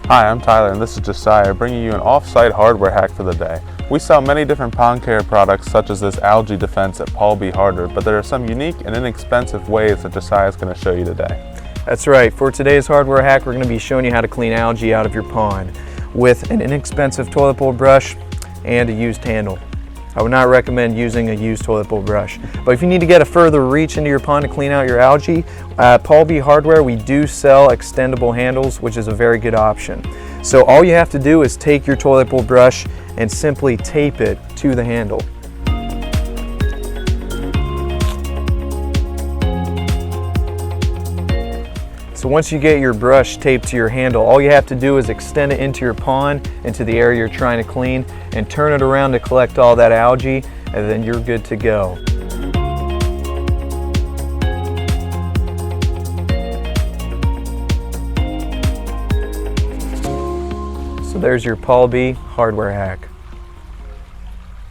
Hi, I'm Tyler and this is Josiah bringing you an off-site hardware hack for the day. We sell many different pond care products such as this algae defense at PaulB Hardware, but there are some unique and inexpensive ways that Josiah is going to show you today. That's right. For today's hardware hack, we're going to be showing you how to clean algae out of your pond with an inexpensive toilet bowl brush and a used handle. I would not recommend using a used toilet bowl brush. But if you need to get a further reach into your pond to clean out your algae, at PaulB Hardware we do sell extendable handles, which is a very good option. So all you have to do is take your toilet bowl brush and simply tape it to the handle. So once you get your brush taped to your handle, all you have to do is extend it into your pond, into the area you're trying to clean, and turn it around to collect all that algae, and then you're good to go. So there's your PaulB hardware hack.